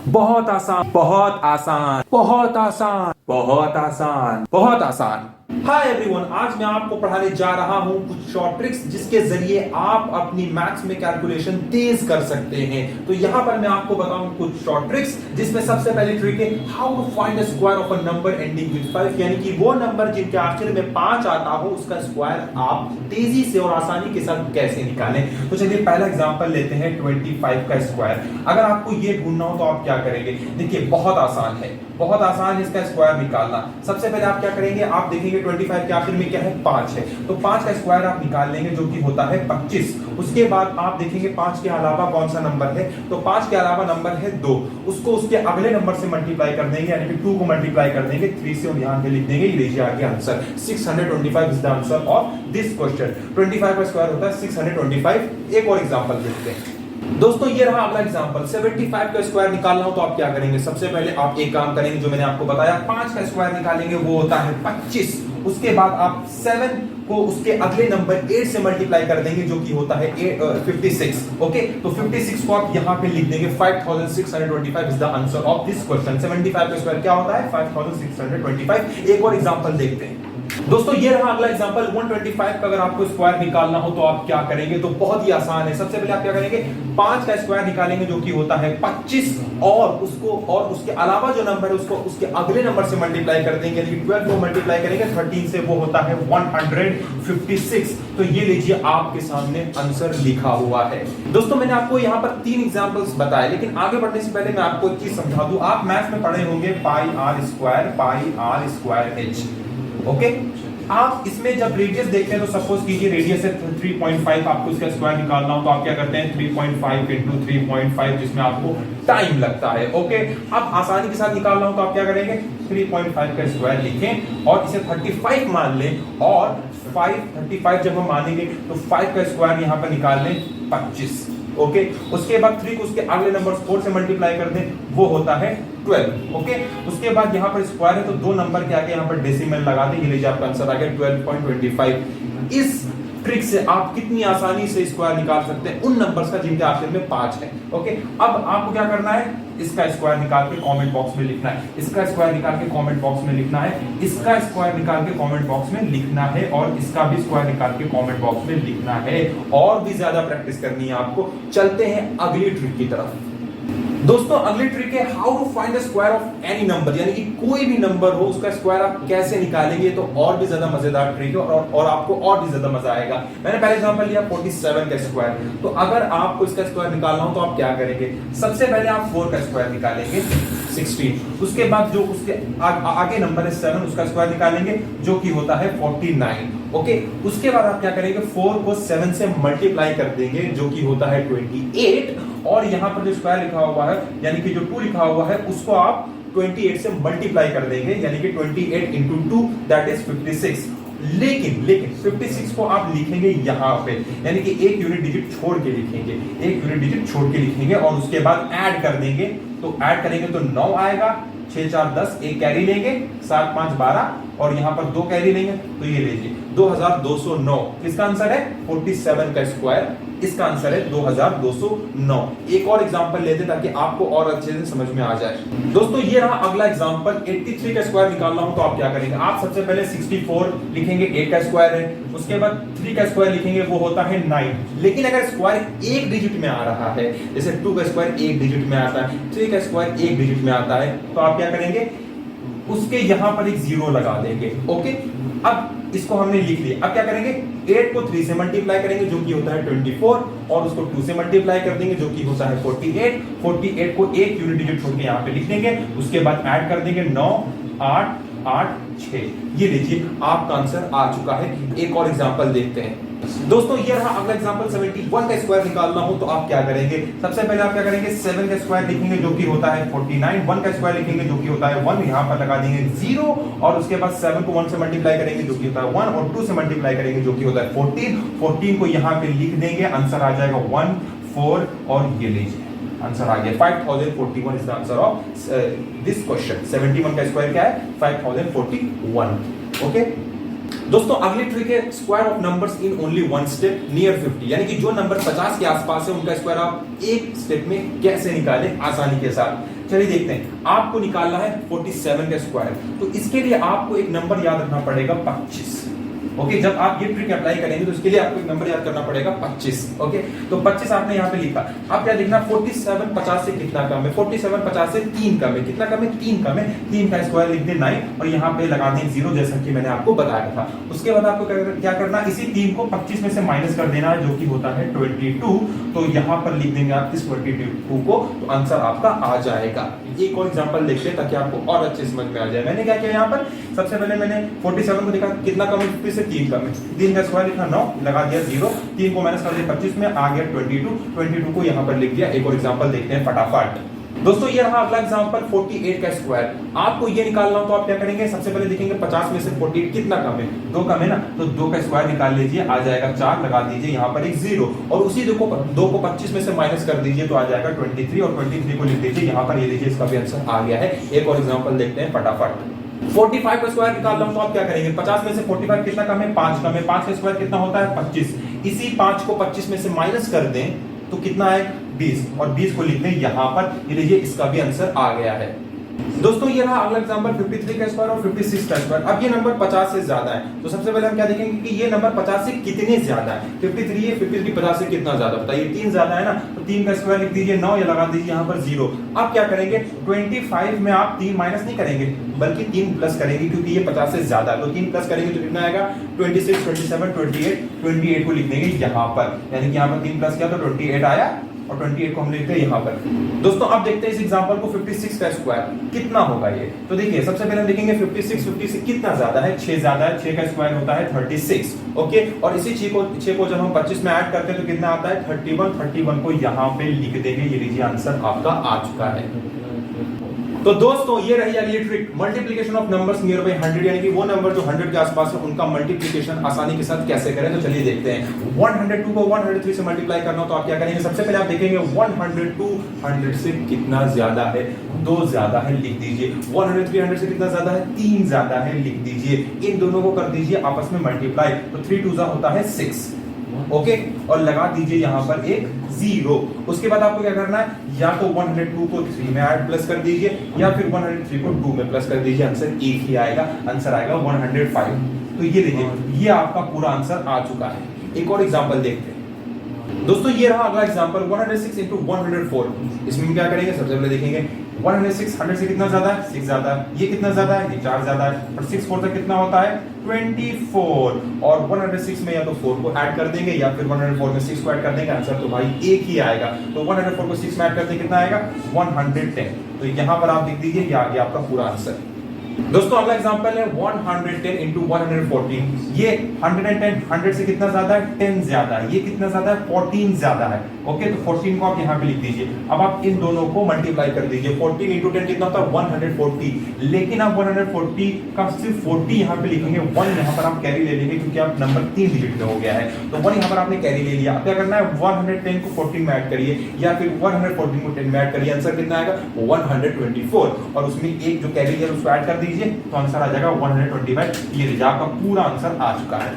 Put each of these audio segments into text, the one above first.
बहुत आसान, बहुत आसान, बहुत आसान, बहुत आसान, बहुत आसान। हाय एवरीवन, आज मैं आपको पढ़ाने जा रहा हूं कुछ शॉर्ट ट्रिक्स जिसके जरिए आप अपनी मैथ्स में कैलकुलेशन तेज कर सकते हैं। तो यहां पर मैं आपको बताऊं कुछ शॉर्ट ट्रिक्स जिसमें सबसे पहली ट्रिक है how to find the square of a number ending with 5, यानी कि वो नंबर जिनके आखिर में 5 आता हो उसका स्क्वायर आप तेजी से और आसानी के साथ कैसे निकालें। तो चलिए पहला एग्जांपल लेते हैं 25 का स्क्वायर। अगर आपको ये ढूंढना हो तो आप क्या करेंगे? देखिए बहुत आसान है, बहुत आसान इसका स्क्वायर निकालना। सबसे पहले आप क्या करेंगे, आप देखेंगे 25 के आखिर में क्या है, 5 है, तो 5 का स्क्वायर आप निकाल लेंगे जो कि होता है 25। उसके बाद आप देखेंगे 5 के अलावा कौन सा नंबर है, तो 5 के अलावा नंबर है 2, उसको उसके अगले नंबर से मल्टीप्लाई कर देंगे, यानी कि 2 को मल्टीप्लाई कर देंगे 3 से और यहां पे लिख देंगे। ये लीजिए आगे answer 625 is the answer of this question. 25 का स्क्वायर होता है 625। एक और एग्जांपल देखते हैं दोस्तों, ये रहा अगला एग्जांपल। 75 का स्क्वायर निकालना हो तो आप क्या करेंगे? सबसे पहले आप एक काम करेंगे जो मैंने आपको बताया, 5 का स्क्वायर निकालेंगे, वो होता है 25। उसके बाद आप 7 को उसके अगले नंबर 8 से मल्टीप्लाई कर देंगे जो कि होता है 56। ओके, तो 56 को आप यहां पे लिख देंगे 5625 is the answer of this question. 75 का स्क्वायर क्या होता है? 5625। एक और एग्जांपल देखते हैं दोस्तों, ये रहा अगला एग्जांपल। 125 का अगर आपको स्क्वायर निकालना हो तो आप क्या करेंगे? तो बहुत ही आसान है। सबसे पहले आप क्या करेंगे, 5 का स्क्वायर निकालेंगे जो कि होता है 25, और उसके अलावा जो नंबर है उसको उसके अगले नंबर से मल्टीप्लाई कर देंगे, यानी 12 को मल्टीप्लाई करेंगे 13 से, वो होता है 156। तो ये लीजिए आपके सामने आंसर लिखा हुआ है। दोस्तों मैंने आपको यहाँ पर 3 एग्जांपल्स बताए, लेकिन आगे बढ़ने से पहले मैं आपको एक चीज समझा दूं। आप मैथ्स में पढ़े होंगे पाई आर स्क्वायर एच। ओके, आप इसमें जब रेडियस देखते हैं तो सपोज कीजिए रेडियस है 3.5, आपको इसका स्क्वायर निकालना हो तो आप क्या करते हैं 3.5 इंटू 3.5, जिसमें आपको टाइम लगता है। ओके, अब आसानी के साथ निकालना हो तो आप क्या करेंगे, 3.5 का स्क्वायर लिखें और इसे 35 मान लें, और 35 जब हम मानेंगे तो 5 का स्क्वायर यहां पर निकाल लें 25। ओके, उसके बाद 3 को उसके अगले नंबर 4 से मल्टीप्लाई कर दें, वो होता है 12। ओके, उसके बाद यहां पर स्क्वायर है तो 2 नंबर के आगे यहां पर डेसिमल लगा दें, ये लीजिए आपका आंसर आ गया 12.25। इस ट्रिक से आप कितनी आसानी से स्क्वायर निकाल सकते हैं उन नंबर्स का जिनके आखिर में 5 है। ओके, अब आपको क्या करना है, इसका स्क्वायर निकाल के कमेंट बॉक्स में लिखना है, इसका स्क्वायर निकाल के कमेंट बॉक्स में लिखना है, इसका स्क्वायर निकाल के कमेंट बॉक्स में लिखना है, और इसका भी स्क्वायर निकाल के कमेंट बॉक्स में लिखना है। और भी ज्यादा प्रैक्टिस करनी है आपको। चलते हैं अगली ट्रिक की तरफ। दोस्तों अगली ट्रिक है how to find the square of any number, यानी कि कोई भी नंबर हो उसका स्क्वायर आप कैसे निकालेंगे। तो और भी ज्यादा मजेदार ट्रिक है और आपको और भी ज्यादा मजा आएगा। मैंने पहले एग्जांपल लिया 47 का स्क्वायर, तो अगर आपको इसका स्क्वायर निकालना हो तो आप क्या करेंगे? सबसे पहले आप 4 का स्क्वायर निकालेंगे 16, उसके बाद जो उसके आगे नंबर है 7, उसका स्क्वायर निकालेंगे जो कि होता है 49। ओके, उसके बाद आप क्या करेंगे, 4 को 7 से मल्टीप्लाई कर देंगे जो कि होता है 28, और यहां पर जो स्क्वायर लिखा हुआ है यानी कि जो 2 लिखा हुआ है उसको आप 28 से मल्टीप्लाई कर देंगे, यानी कि 28 इंटू 2 दैट इज 56। लेकिन 56 को आप लिखेंगे यहां पे, यानी कि एक यूनिट डिजिट छोड़ के लिखेंगे, एक यूनिट डिजिट छोड़ के लिखेंगे, और उसके बाद ऐड कर देंगे। तो ऐड करेंगे तो 9 आएगा, 6 4 10, एक कैरी लेंगे, 7 5 12, और यहां पर 2 कैरी लेंगे, तो ये लीजिए 2209। किसका आंसर है? 47 का स्क्वायर, इसका आंसर है 2209। एक और एग्जांपल लेते ताकि आपको और अच्छे से समझ में आ जाए। दोस्तों ये रहा अगला एग्जांपल। 83 का स्क्वायर निकालना हो तो आप क्या करेंगे? आप सबसे पहले 64 लिखेंगे, 8 का स्क्वायर है, उसके बाद 3 का स्क्वायर लिखेंगे, वो होता है 9। लेकिन अगर स्क्वायर एक डिजिट में आ रहा है, जैसे 2 का स्क्वायर एक डिजिट में आता है, 3 का स्क्वायर एक डिजिट में आता है, तो आप क्या करेंगे, उसके यहां पर एक 0 लगा देंगे। ओके, अब इसको हमने लिख लिया। अब क्या करेंगे, 8 को 3 से मल्टीप्लाई करेंगे जो कि होता है 24, और उसको 2 से मल्टीप्लाई कर देंगे जो कि होता है 48। 48 को एक यूनिट डिजिट छोड़ के यहाँ पे लिख देंगे, उसके बाद ऐड कर देंगे 9 8 8 6। ये लीजिए आपका आंसर आ चुका है। एक और एग्जांपल देखते हैं दोस्तों, ये रहा अगला एग्जांपल। 71 का स्क्वायर निकालना हो तो आप क्या करेंगे? सबसे पहले आप क्या करेंगे, 7 का स्क्वायर लिखेंगे जो कि होता है 49, 1 का स्क्वायर लिखेंगे जो कि होता है 1, यहां पर लगा देंगे 0, और उसके बाद 7 को 1 से मल्टीप्लाई करेंगे जो कि होता है 1, और 2 से मल्टीप्लाई करेंगे जो कि होता है 14। 14 को यहां पे लिख देंगे, आंसर आ जाएगा 1 4, और ये लीजिए आंसर आ गया 5041 is the answer of this question. 71 का स्क्वायर क्या है? 5041। ओके दोस्तों अगली ट्रिक है square of numbers in only one step near 50, यानी कि जो नंबर 50 के आसपास है उनका स्क्वायर आप एक स्टेप में कैसे निकालें आसानी के साथ। चलिए देखते हैं, आपको निकालना है 47 का स्क्वायर। तो इसके लिए आपको एक नंबर याद रखना पड़ेगा 25। ओके, जब आप ये ट्रिक अप्लाई करेंगे तो इसके लिए आपको एक नंबर याद करना पड़ेगा 25। ओके, तो 25 आपने यहाँ पे लिखा। अब क्या लिखना, 47 50 से कितना कम है, 47 50 से 3 कम है, कितना कम है, 3 कम है, 3 का स्क्वायर लिख दे 9 और यहाँ पे लगा दें 0, जैसा कि मैंने आपको बताया था। उसके बाद आपको क्या करना, इसी 3 को 25 में से माइनस कर देना है, जो कि होता है 22। तो यहाँ पर लिख देंगे आप इस 22 को, तो आंसर आपका आ जाएगा। एक और एग्जांपल देखते हैं ताकि आपको और अच्छे समझ में आ जाए। मैंने क्या किया, यहाँ पर सबसे पहले मैंने 47 को देखा कितना कम है, 50 से 3 कम है, 3 का स्क्वायर लिखा 9, लगा दिया 0, 3 को माइनस कर दिया 25 में, आ गया 22 को यहाँ पर लिख दिया। एक और एग्जांपल देखते हैं फटाफट। दोस्तों ये रहा अगला एग्जांपल 48 का स्क्वायर। आपको ये निकालना हो तो आप क्या करेंगे, सबसे पहले देखेंगे 50 में से 48 कितना कम है, 2 कम है ना, तो 2 का स्क्वायर निकाल लीजिए, आ जाएगा 4, लगा दीजिए यहाँ पर एक 0 और उसी 2 को 25 में से माइनस कर दीजिए तो आ जाएगा 23 और 23 को लिख दीजिए यहाँ पर, ये लीजिए इसका भी आंसर आ गया है। एक और एग्जांपल देखते हैं फटाफट। 45 का स्क्वायर निकालना हो तो आप क्या करेंगे, 50 में से 45 कितना कम है, 5 कम है, 5 का स्क्वायर कितना होता है 25, इसी 5 को 25 में से माइनस कर दें तो कितना है 20 और 20 को लिख दें यहाँ पर, ये लीजिए इसका भी आंसर आ गया है। दोस्तों ये रहा अगला एग्जांपल 53 का स्क्वायर और 56 का स्क्वायर। अब ये नंबर 50 से ज्यादा है, तो सबसे पहले हम क्या देखेंगे कि ये नंबर 50 से कितने ज्यादा है। 53 है, 53 50 से कितना ज्यादा, बताइए, 3 ज्यादा है ना, तो 3 का स्क्वायर लिख दीजिए 9 या लगा दीजिए यहाँ पर 0। अब क्या करेंगे, 25 में आप 3 माइनस नहीं करेंगे बल्कि 3 प्लस करेंगे, क्योंकि ये 50 से ज्यादा है, तो 3 प्लस करेंगे तो कितना आएगा 26 27 28 को लिख देंगे यहाँ पर, यानी कि यहाँ पर 3 प्लस किया तो 28 आया और 28 को हम लिखते हैं यहाँ पर। दोस्तों अब देखते हैं इस एग्जांपल को 56 का स्क्वायर कितना होगा ये। तो देखिए सबसे पहले हम देखेंगे 56 कितना ज्यादा है, 6 ज्यादा है, 6 का स्क्वायर होता है 36। ओके, और इसी 6 को जब हम 25 में ऐड करते हैं तो कितना आता है 31 को यहाँ पे लिख देंगे, ये लीजिए आंसर आपका आ चुका है। तो दोस्तों ये रही अगली trick, multiplication of numbers near by 100, यानी कि वो नंबर जो 100 के आसपास है उनका मल्टीप्लिकेशन आसानी के साथ कैसे करें। तो चलिए देखते हैं। 102 को 103 से मल्टीप्लाई करना हो तो आप क्या करेंगे, सबसे पहले आप देखेंगे 102 100 से कितना ज्यादा है, 2 ज्यादा है, लिख दीजिए। 103 100 से कितना ज्यादा है, 3 ज्यादा है, लिख दीजिए। इन दोनों को कर दीजिए आपस में मल्टीप्लाई, तो 3 2 होता है 6। ओके, और लगा दीजिए यहां पर एक 0। उसके बाद आपको क्या करना है, या तो 102 को 3 में ऐड प्लस कर दीजिए या फिर 103 को 2 में प्लस कर दीजिए, आंसर एक ही आएगा, आंसर आएगा 105। तो ये देखिए ये आपका पूरा आंसर आ चुका है। एक और एग्जांपल देखते हैं। दोस्तों ये रहा अगला एग्जांपल 106 into 104। इसमें हम क्या करेंगे, सबसे पहले देखेंगे 106 100 से कितना ज्यादा है, 6 ज्यादा है, ये कितना ज्यादा है, ये 4 ज्यादा है, और 6 4 तक कितना होता है 24, और 106 में या तो 4 को ऐड कर देंगे या फिर 104 में 6 को ऐड कर देंगे, आंसर तो भाई एक ही आएगा। तो 104 को 6 में ऐड करते कितना आएगा 110। तो यहाँ पर आप लिख दीजिए, ये आ गया आपका पूरा आंसर। दोस्तों अगला एग्जांपल है 110 into 114। ये 110 100 से कितना ज्यादा है, 10 ज्यादा है, ये कितना ज्यादा है 14 ज्यादा है। ओके, तो 14 को आप यहाँ पे लिख दीजिए। अब आप इन दोनों को मल्टीप्लाई कर दीजिए, 14 into 10 कितना होता है 140। लेकिन आप 140 का सिर्फ 40 यहाँ पे लिखेंगे, 1 यहाँ पर आप कैरी ले लेंगे क्योंकि आप नंबर 3 डिजिट में हो गया है, तो 1 यहाँ पर आपने कैरी ले लिया। अब क्या करना है, 110 को 14 में ऐड करिए या फिर 114 को 10 में ऐड करिए, आंसर कितना आएगा 124, और उसमें एक जो कैरी है उसको ऐड कर दीजिए तो आंसर आ जाएगा 125। ये लीजिए आपका पूरा आंसर आ चुका है।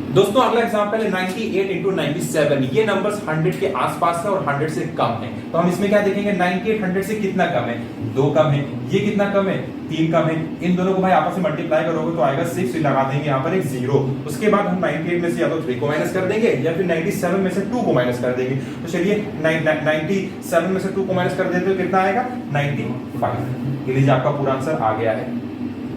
दोस्तों अगला एग्जांपल है 98 into 97। ये नंबर्स 100 के आसपास है और 100 से कम है, तो हम इसमें क्या देखेंगे, 98 100 से कितना कम है, 2 कम है, ये कितना कम है 3 कम है। इन दोनों को भाई आपस में मल्टीप्लाई करोगे तो आएगा 6, लगा देंगे यहाँ पर एक 0। उसके बाद हम 98 में से या तो 3 को माइनस कर देंगे या फिर 97 में से 2 को माइनस कर देंगे। तो चलिए 97 में से 2 को माइनस कर देते हो कितना आएगा 95। ये लीजिए आपका पूरा आंसर आ गया है।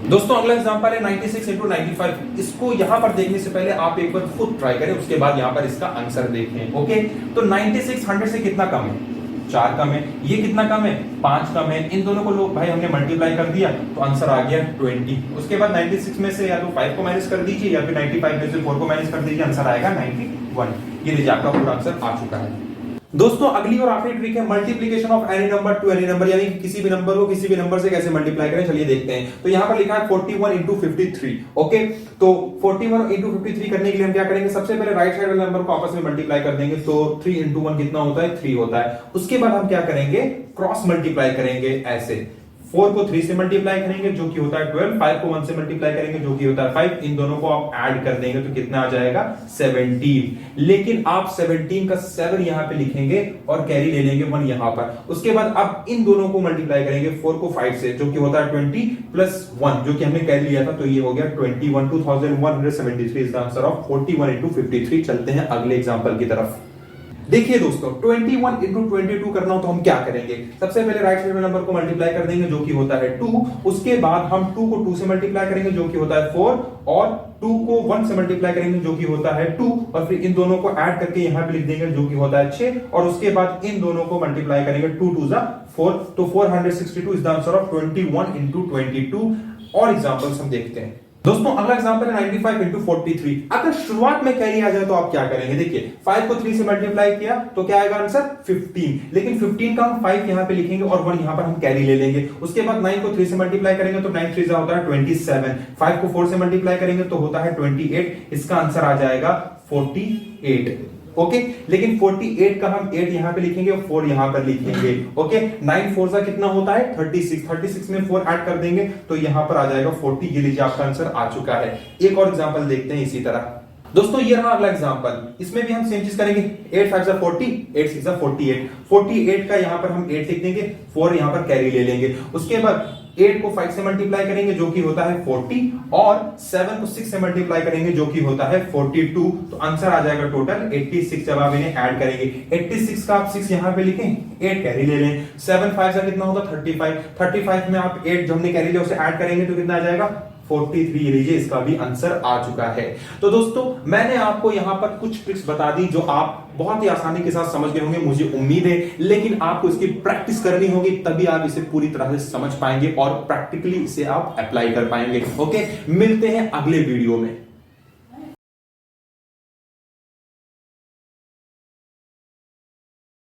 दोस्तों अगला एग्जांपल है 96 into 95। इसको यहां पर देखने से पहले आप एक बार खुद ट्राई करें, उसके बाद यहां पर इसका आंसर देखें। ओके, तो 96 100 से कितना कम है, 4 कम है, ये कितना कम है 5 कम है। इन दोनों को लोग भाई हमने मल्टीप्लाई कर दिया तो आंसर आ गया 20। उसके बाद 96 में से या तो 5 को माइनस कर दीजिए या फिर 95 में से 4 को माइनस कर दीजिए, आंसर आएगा 91। ये लीजिए आपका पूरा आंसर आ चुका है। दोस्तों अगली और आखिरी ट्रिक है multiplication of any number two any number, यानी किसी भी नंबर को किसी भी नंबर से कैसे मल्टीप्लाई करें, चलिए देखते हैं। तो यहां पर लिखा है 41 into 53। ओके, तो 41 into 53 करने के लिए हम क्या करेंगे, सबसे पहले राइट साइड वाले नंबर को आपस में मल्टीप्लाई कर देंगे, तो 3 into 1 कितना होता है 3 होता है। उसके बाद हम क्या करेंगे, क्रॉस मल्टीप्लाई करेंगे ऐसे 4 को 3 से मल्टीप्लाई करेंगे जो कि होता है 12, 5 को 1 से मल्टीप्लाई करेंगे जो कि होता है 5, इन दोनों को आप ऐड कर देंगे तो कितना आ जाएगा 17। लेकिन आप 17 का 7 यहां पे लिखेंगे और कैरी ले लेंगे 1 यहां पर। उसके बाद आप इन दोनों को मल्टीप्लाई करेंगे 4 को 5 से जो कि होता है 20 प्लस 1 जो कि हमने कैरी लिया था, तो ये हो गया 21, 2173 is the answer of 41 into 53। चलते हैं अगले एग्जांपल की तरफ। देखिए दोस्तों 21 into 22 करना हो तो हम क्या करेंगे, सबसे पहले राइट साइड में नंबर को मल्टीप्लाई कर देंगे जो कि होता है 2, उसके बाद हम 2 को 2 से मल्टीप्लाई करेंगे जो कि होता है 4, और 2 को 1 से मल्टीप्लाई करेंगे जो कि होता है 2, और फिर इन दोनों को ऐड करके यहां पे लिख देंगे जो कि होता है 6, और उसके बाद इन दोनों को मल्टीप्लाई करेंगे 2 2 जा 4, तो 462 is the answer of 21 into 22। और एग्जांपल्स हम देखते हैं दोस्तों। अगला एग्जांपल है 95 into 43। अगर शुरुआत में कैरी आ जाए तो आप क्या करेंगे, देखिए 5 को 3 से मल्टीप्लाई किया तो क्या आएगा आंसर 15, लेकिन 15 का हम 5 यहां पे लिखेंगे और 1 यहां पर हम कैरी ले लेंगे। उसके बाद 9 को 3 से मल्टीप्लाई करेंगे तो 9 3 होता है 27, 5 को 4 से मल्टीप्लाई करेंगे तो होता है 28, इसका आंसर आ जाएगा 48। ओके, लेकिन 48 का हम 8 यहां पे लिखेंगे और 4 यहां पर लिखेंगे। ओके, 9 4 का कितना होता है 36, 36 में 4 ऐड कर देंगे तो यहां पर आ जाएगा 40। ये लीजिए आपका आंसर आ चुका है। एक और एग्जांपल देखते हैं इसी तरह। दोस्तों ये रहा अगला एग्जांपल, इसमें भी हम सेम चीज करेंगे। 8 5 40, 8 6 48, 48 का यहां पर हम 8 लिख देंगे, 4 यहां पर कैरी ले लेंगे। उसके बाद 8 को 5 से मल्टीप्लाई करेंगे जो कि होता है 40, और 7 को 6 से मल्टीप्लाई करेंगे जो कि होता है 42, तो आंसर आ जाएगा टोटल 86 जब आप इन्हें ऐड करेंगे। 86 का आप 6 यहां पे लिखें, 8 कैरी ले लें, 7 5 का कितना होगा 35, 35 में आप 8 जो हमने कैरी लिया उसे ऐड करेंगे तो कितना आ जाएगा 43। ये लीजिए इसका भी आंसर आ चुका है। तो दोस्तों मैंने आपको यहां पर कुछ ट्रिक्स बता दी जो आप बहुत ही आसानी के साथ समझ गए होंगे, मुझे उम्मीद है, लेकिन आपको इसकी प्रैक्टिस करनी होगी तभी आप इसे पूरी तरह से समझ पाएंगे और प्रैक्टिकली इसे आप अप्लाई कर पाएंगे। ओके, मिलते हैं अगले वीडियो में।